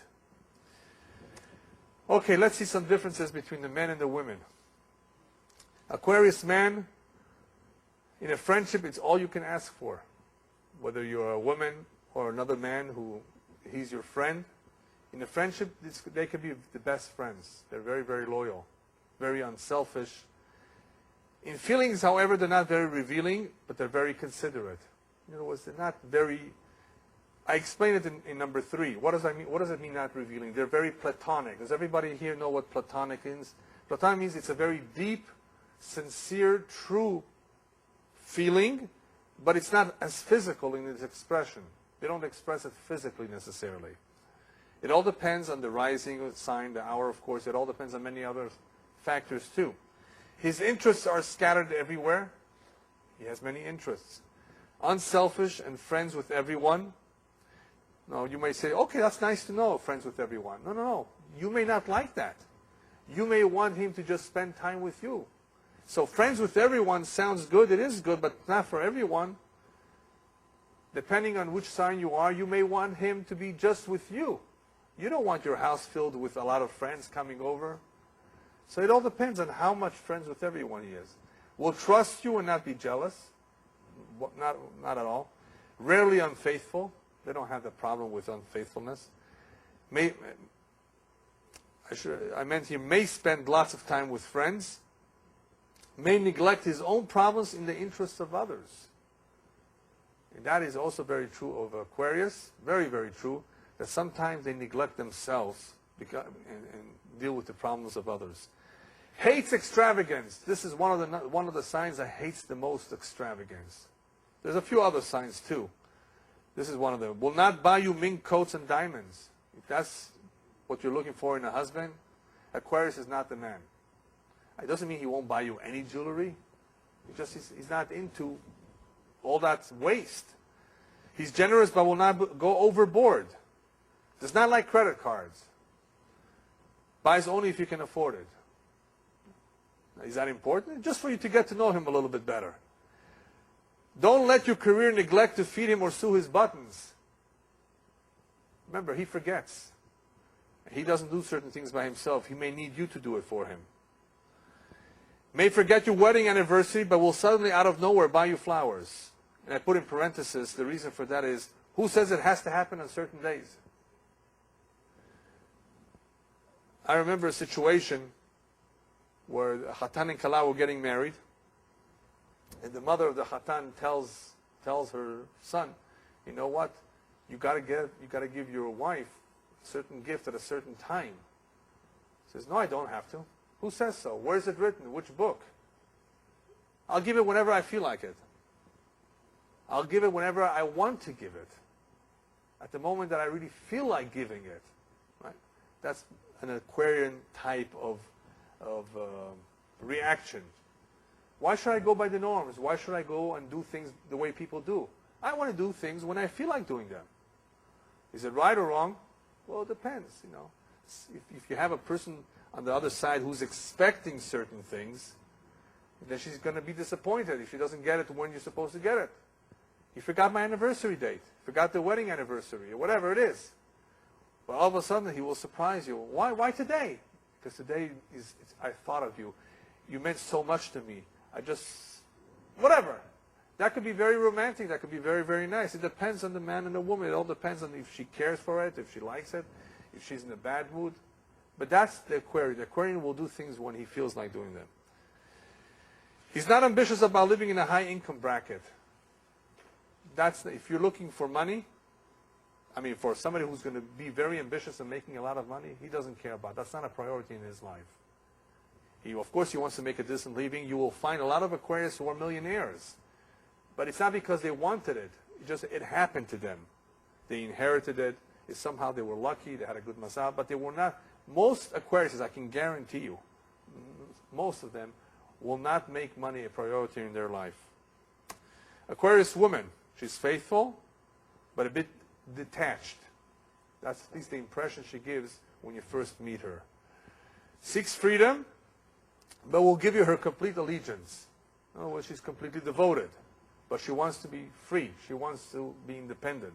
Okay, let's see some differences between the men and the women. Aquarius man, in a friendship, it's all you can ask for. Whether you're a woman or another man who he's your friend, in a friendship, they can be the best friends. They're very, very loyal, very unselfish. In feelings, however, they're not very revealing, but they're very considerate. In other words, they're not very... I explained it in number 3. What does that mean? What does it mean not revealing? They're very platonic. Does everybody here know what platonic is? Platonic means it's a very deep, sincere, true feeling, but it's not as physical in its expression. They don't express it physically necessarily. It all depends on the rising sign, the hour, of course. It all depends on many other factors too. His interests are scattered everywhere. He has many interests. Unselfish and friends with everyone. No, you may say, okay, that's nice to know, friends with everyone. No. You may not like that. You may want him to just spend time with you. So friends with everyone sounds good. It is good, but not for everyone. Depending on which sign you are, you may want him to be just with you. You don't want your house filled with a lot of friends coming over. So it all depends on how much friends with everyone he is. Will trust you and not be jealous. Not at all. Rarely unfaithful. They don't have the problem with unfaithfulness. I meant he may spend lots of time with friends. May neglect his own problems in the interests of others. And that is also very true of Aquarius. Very, very true. That sometimes they neglect themselves and deal with the problems of others. Hates extravagance. This is one of the signs that hates the most extravagance. There's a few other signs too. This is one of them. Will not buy you mink coats and diamonds. If that's what you're looking for in a husband, Aquarius is not the man. It doesn't mean he won't buy you any jewelry. He's not into all that waste. He's generous but will not go overboard. Does not like credit cards. Buys only if you can afford it. Is that important? Just for you to get to know him a little bit better. Don't let your career neglect to feed him or sew his buttons. Remember, he forgets. He doesn't do certain things by himself. He may need you to do it for him. May forget your wedding anniversary, but will suddenly out of nowhere buy you flowers. And I put in parentheses, the reason for that is, who says it has to happen on certain days? I remember a situation where the Khatan and Kala were getting married, and the mother of the Khatan tells her son, you know what? You got to give your wife a certain gift at a certain time. He says, no, I don't have to. Who says so? Where is it written? Which book? I'll give it whenever I feel like it. I'll give it whenever I want to give it. At the moment that I really feel like giving it. Right? That's an Aquarian type of reaction. Why should I go by the norms? Why should I go and do things the way people do? I want to do things when I feel like doing them. Is it right or wrong? Well, it depends. You know, if you have a person on the other side who's expecting certain things, then she's going to be disappointed if she doesn't get it when you're supposed to get it. You forgot my anniversary date, forgot the wedding anniversary, or whatever it is. But all of a sudden, he will surprise you. Why today? Because today I thought of you. You meant so much to me. Whatever. That could be very romantic. That could be very, very nice. It depends on the man and the woman. It all depends on if she cares for it, if she likes it, if she's in a bad mood. But that's the Aquarian. The Aquarian will do things when he feels like doing them. He's not ambitious about living in a high income bracket. If you're looking for money, I mean, for somebody who's going to be very ambitious and making a lot of money, he doesn't care about. That's not a priority in his life. Of course, he wants to make a decent living. You will find a lot of Aquarians who are millionaires. But it's not because they wanted it. It happened to them. They inherited it. Somehow they were lucky. They had a good mazal. But they were not. Most Aquariuses, I can guarantee you, most of them will not make money a priority in their life. Aquarius woman, she's faithful, but a bit detached. That's at least the impression she gives when you first meet her. Seeks freedom, but will give you her complete allegiance. In other words, she's completely devoted, but she wants to be free. She wants to be independent.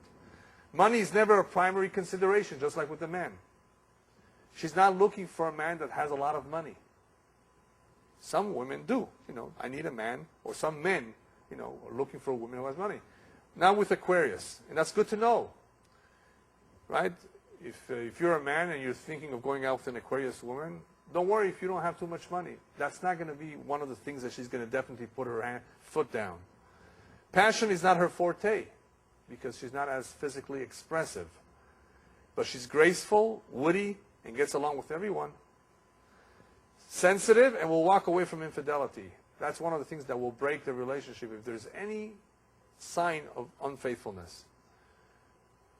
Money is never a primary consideration, just like with the man. She's not looking for a man that has a lot of money. Some women do. I need a man, or some men, are looking for a woman who has money. Not with Aquarius, and that's good to know, right? If you're a man and you're thinking of going out with an Aquarius woman, don't worry if you don't have too much money. That's not going to be one of the things that she's going to definitely put her foot down. Passion is not her forte because she's not as physically expressive. But she's graceful, witty, and gets along with everyone. Sensitive and will walk away from infidelity. That's one of the things that will break the relationship if there's any sign of unfaithfulness.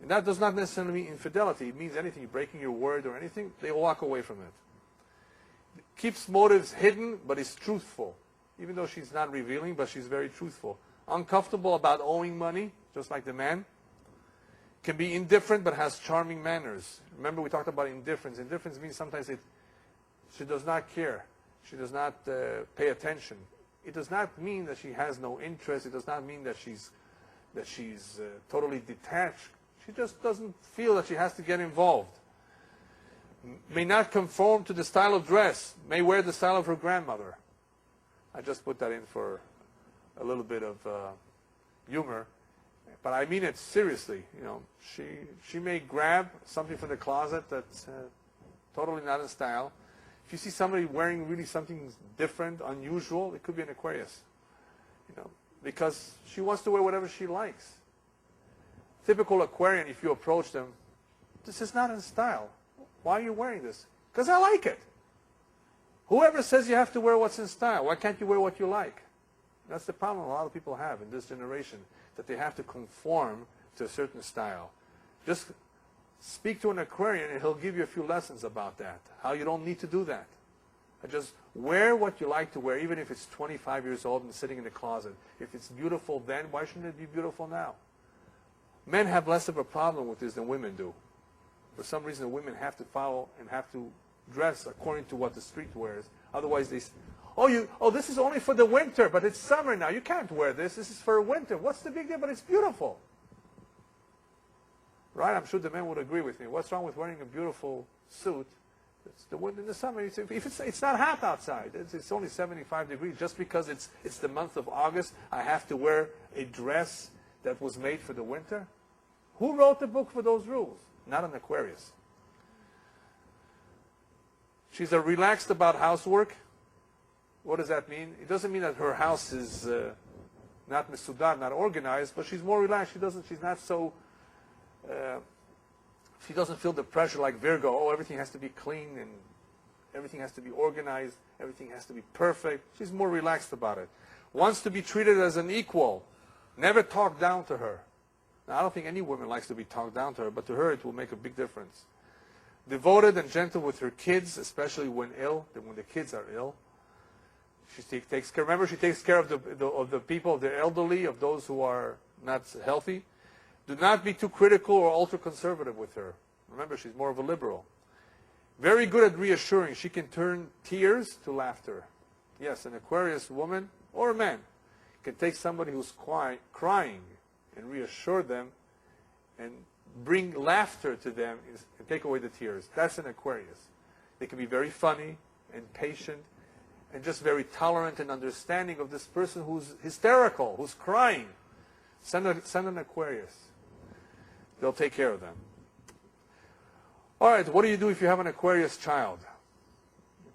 And that does not necessarily mean infidelity. It means anything. You're breaking your word or anything, they will walk away from it. Keeps motives hidden, but is truthful. Even though she's not revealing, but she's very truthful. Uncomfortable about owing money, just like the man. Can be indifferent, but has charming manners. Remember, we talked about indifference. Indifference means sometimes she does not care. She does not pay attention. It does not mean that she has no interest. It does not mean that she's totally detached. She just doesn't feel that she has to get involved. May not conform to the style of dress. May wear the style of her grandmother. I just put that in for a little bit of humor. But I mean it seriously. She may grab something from the closet that's totally not in style. If you see somebody wearing really something different, unusual, it could be an Aquarius. Because she wants to wear whatever she likes. Typical Aquarian, if you approach them, this is not in style. Why are you wearing this? Because I like it. Whoever says you have to wear what's in style, why can't you wear what you like? That's the problem a lot of people have in this generation, that they have to conform to a certain style. Just speak to an Aquarian and he'll give you a few lessons about that, how you don't need to do that. Just wear what you like to wear, even if it's 25 years old and sitting in the closet. If it's beautiful then, why shouldn't it be beautiful now? Men have less of a problem with this than women do. For some reason, the women have to follow and have to dress according to what the street wears. Otherwise, this is only for the winter, but it's summer now. You can't wear this. This is for winter. What's the big deal? But it's beautiful. Right? I'm sure the men would agree with me. What's wrong with wearing a beautiful suit? It's the wind in the summer. If it's not hot outside, it's only 75 degrees. Just because it's the month of August, I have to wear a dress that was made for the winter? Who wrote the book for those rules? Not an Aquarius. She's relaxed about housework. What does that mean? It doesn't mean that her house is not mesudar, not organized, but she's more relaxed. She's not so, she doesn't feel the pressure like Virgo. Oh, everything has to be clean and everything has to be organized. Everything has to be perfect. She's more relaxed about it. Wants to be treated as an equal. Never talk down to her. Now, I don't think any woman likes to be talked down to her, but to her it will make a big difference. Devoted and gentle with her kids, especially when ill, when the kids are ill. She takes care. Remember, she takes care of the people, of the elderly, of those who are not healthy. Do not be too critical or ultra-conservative with her. Remember, she's more of a liberal. Very good at reassuring. She can turn tears to laughter. Yes, an Aquarius woman or a man can take somebody who's crying and reassure them and bring laughter to them and take away the tears. That's an Aquarius. They can be very funny and patient and just very tolerant and understanding of this person who's hysterical, who's crying. Send an Aquarius. They'll take care of them. All right, what do you do if you have an Aquarius child?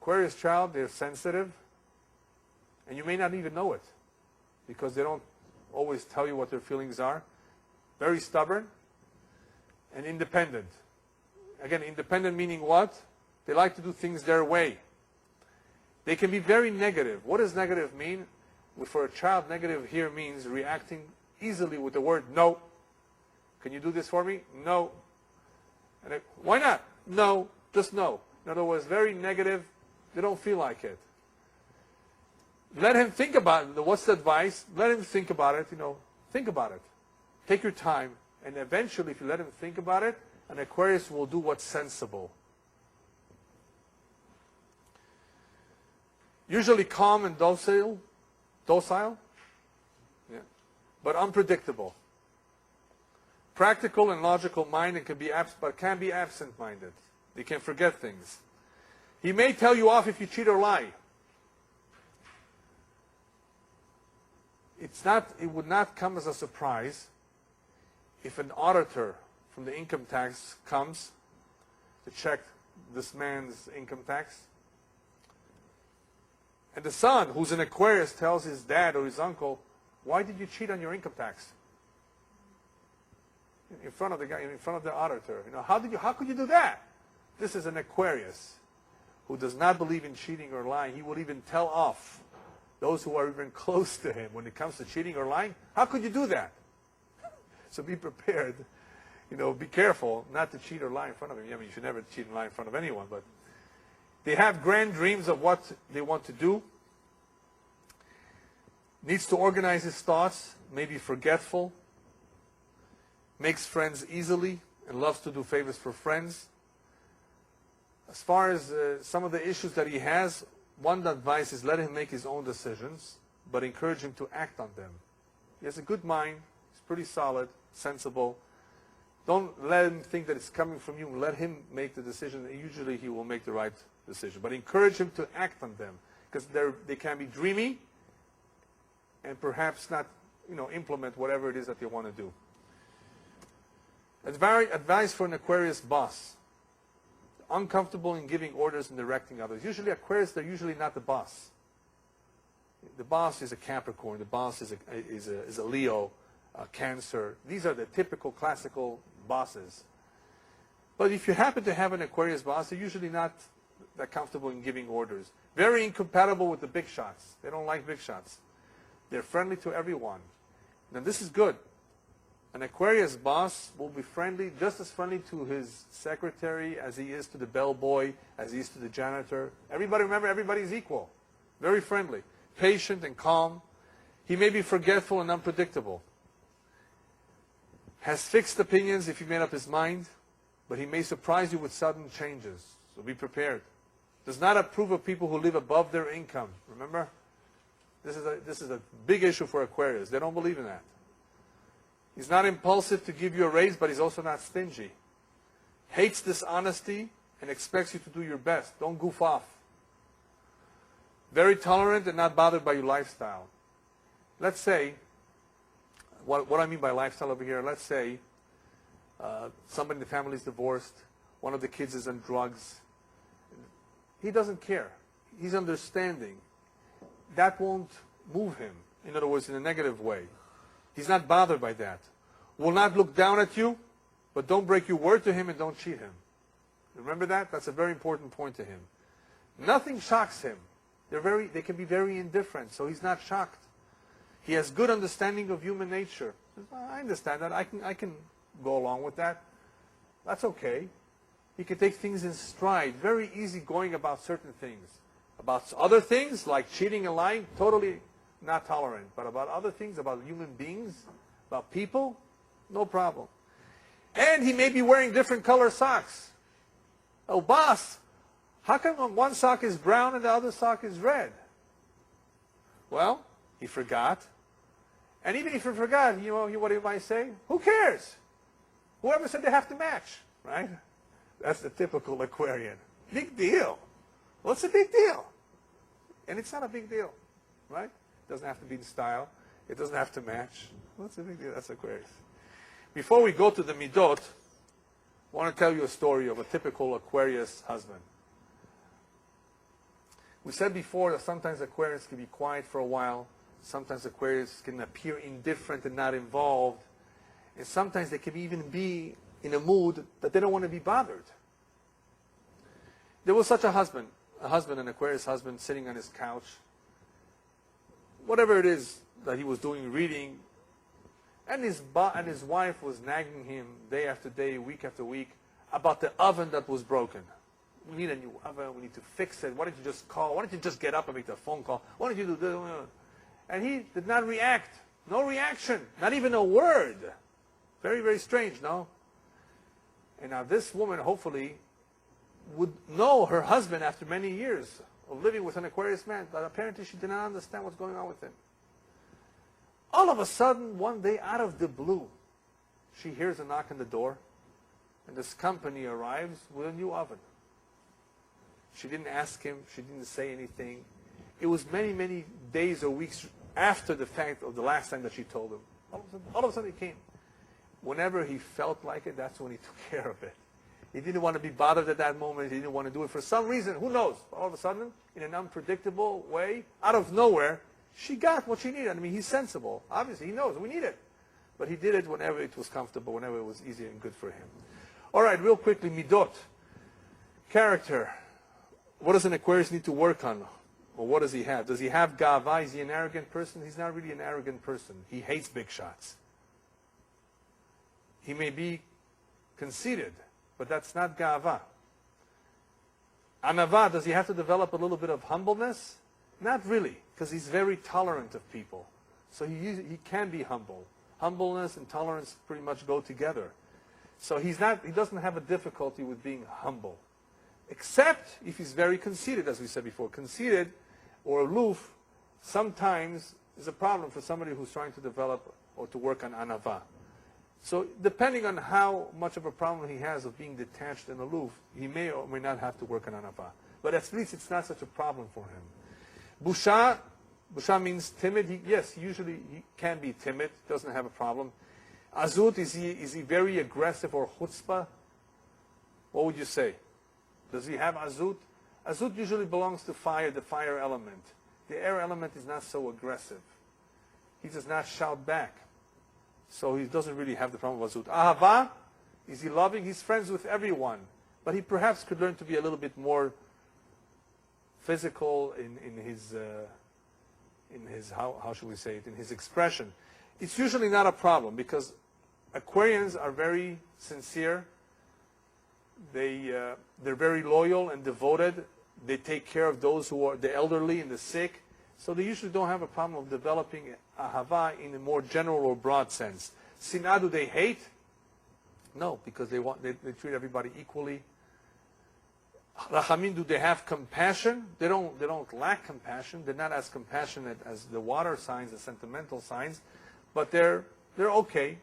Aquarius child, they're sensitive, and you may not even know it because they don't always tell you what their feelings are. Very stubborn and independent. Again, independent meaning what? They like to do things their way. They can be very negative. What does negative mean? For a child, negative here means reacting easily with the word no. Can you do this for me? No. And why not? No. Just no. In other words, very negative. They don't feel like it. Let him think about it. What's the advice? Let him think about it. Think about it. Take your time. And eventually, if you let him think about it, an Aquarius will do what's sensible. Usually calm and docile, yeah, but unpredictable. Practical and logical mind, but can be absent-minded. They can forget things. He may tell you off if you cheat or lie. It would not come as a surprise if an auditor from the income tax comes to check this man's income tax. And the son, who's an Aquarius, tells his dad or his uncle, why did you cheat on your income tax? In front of the guy, in front of the auditor. How could you do that? This is an Aquarius who does not believe in cheating or lying. He will even tell off those who are even close to him when it comes to cheating or lying. How could you do that? So be prepared. Be careful not to cheat or lie in front of him. I mean, you should never cheat and lie in front of anyone, but they have grand dreams of what they want to do. Needs to organize his thoughts, may be forgetful. Makes friends easily and loves to do favors for friends. As far as some of the issues that he has, one advice is let him make his own decisions, but encourage him to act on them. He has a good mind. He's pretty solid, sensible. Don't let him think that it's coming from you. Let him make the decision. Usually he will make the right decision. But encourage him to act on them because they can be dreamy and perhaps not implement whatever it is that they want to do. Advice for an Aquarius boss. Uncomfortable in giving orders and directing others. Usually Aquarius, they're usually not the boss. The boss is a Capricorn. The boss is a Leo, a Cancer. These are the typical classical bosses. But if you happen to have an Aquarius boss, they're usually not that comfortable in giving orders. Very incompatible with the big shots. They don't like big shots. They're friendly to everyone. Now this is good. An Aquarius boss will be friendly, just as friendly to his secretary as he is to the bellboy, as he is to the janitor. Everybody, remember, everybody's equal. Very friendly. Patient and calm. He may be forgetful and unpredictable. Has fixed opinions if he made up his mind, but he may surprise you with sudden changes. So be prepared. Does not approve of people who live above their income. Remember? This is a big issue for Aquarius. They don't believe in that. He's not impulsive to give you a raise, but he's also not stingy. Hates dishonesty and expects you to do your best. Don't goof off. Very tolerant and not bothered by your lifestyle. Let's say, what I mean by lifestyle over here, let's say somebody in the family is divorced, one of the kids is on drugs. He doesn't care. He's understanding. That won't move him, in other words, in a negative way. He's not bothered by that. Will not look down at you, but don't break your word to him and don't cheat him. Remember that? That's a very important point to him. Nothing shocks him. They can be very indifferent, so he's not shocked. He has good understanding of human nature. I understand that. I can go along with that. That's okay. He can take things in stride, very easy going about certain things. About other things, like cheating and lying, totally not tolerant. But about other things, about human beings, about people, no problem. And he may be wearing different color socks. Oh, boss, how come one sock is brown and the other sock is red? Well, he forgot. And even if he forgot, you know what he might say? Who cares? Whoever said they have to match, right? That's the typical Aquarian. Big deal. What's the big deal? And it's not a big deal, right? It doesn't have to be in style. It doesn't have to match. What's the big deal? That's Aquarius. Before we go to the Midot, I want to tell you a story of a typical Aquarius husband. We said before that sometimes Aquarius can be quiet for a while. Sometimes Aquarius can appear indifferent and not involved. And sometimes they can even be in a mood that they don't want to be bothered. There was such a husband, an Aquarius husband, sitting on his couch. Whatever it is that he was doing, reading, and his wife was nagging him day after day, week after week, about the oven that was broken. We need a new oven. We need to fix it. Why don't you just call? Why don't you just get up and make the phone call? Why don't you do this? And he did not react. No reaction. Not even a word. Very, very strange, no? And now this woman, hopefully, would know her husband after many years of living with an Aquarius man, but apparently she did not understand what's going on with him. All of a sudden, one day, out of the blue, she hears a knock on the door, and this company arrives with a new oven. She didn't ask him. She didn't say anything. It was many, many days or weeks after the fact of the last time that she told him. All of a sudden, it came. Whenever he felt like it, that's when he took care of it. He didn't want to be bothered at that moment. He didn't want to do it for some reason. Who knows? All of a sudden, in an unpredictable way, out of nowhere, she got what she needed. I mean, he's sensible. Obviously, he knows we need it. But he did it whenever it was comfortable, whenever it was easy and good for him. All right, real quickly, Midot. Character. What does an Aquarius need to work on? Or what does he have? Does he have gava? Is he an arrogant person? He's not really an arrogant person. He hates big shots. He may be conceited, but that's not gava. Anava, does he have to develop a little bit of humbleness? Not really, because he's very tolerant of people. So he can be humble. Humbleness and tolerance pretty much go together. So he doesn't have a difficulty with being humble. Except if he's very conceited, as we said before. Conceited or aloof sometimes is a problem for somebody who's trying to develop or to work on anava. So depending on how much of a problem he has of being detached and aloof, he may or may not have to work on anava. But at least it's not such a problem for him. Busha means timid. Usually he can be timid, doesn't have a problem. Azut, is he very aggressive or chutzpah? What would you say? Does he have azut? Azut usually belongs to fire, the fire element. The air element is not so aggressive. He does not shout back. So he doesn't really have the problem of azut. Ahava, is he loving? He's friends with everyone. But he perhaps could learn to be a little bit more physical in his how should we say it, in his expression. It's usually not a problem because Aquarians are very sincere. They're very loyal and devoted. They take care of those who are the elderly and the sick. So they usually don't have a problem of developing ahava in a more general or broad sense. Sinah, do they hate? No, because they treat everybody equally. Rachamin, do they have compassion? They don't lack compassion. They're not as compassionate as the water signs, the sentimental signs, but they're okay.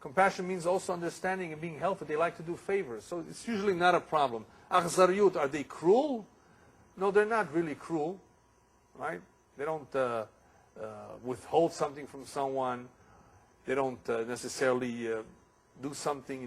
Compassion means also understanding and being helpful. They like to do favors. So it's usually not a problem. Akhzariyut, are they cruel? No, they're not really cruel, right? They don't withhold something from someone. They don't necessarily do something